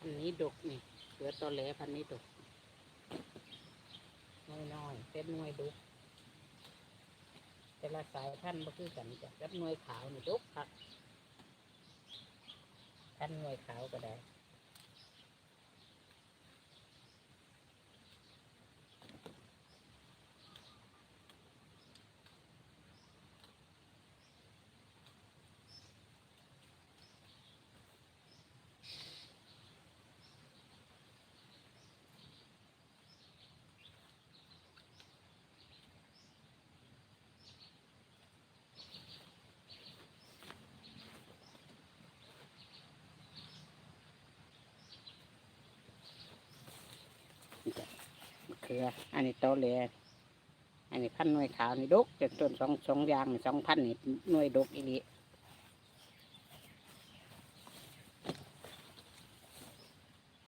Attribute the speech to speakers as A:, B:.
A: นนี้ดกนี่เสือตอแหลพันนี้ดกน้อยๆเป็นหน่วยดกแต่ละสายพันธุ์บ่คือกันจ้ะกับหน่วยขาวนี่ดกคักพันหน่วยขาวก็ได้เขืออันนี้ตอแหลอันนี้พันหน่วยขาวนี่ดกจากต้นสองอย่างนี่2,000นี่หน่วยดกอีหลี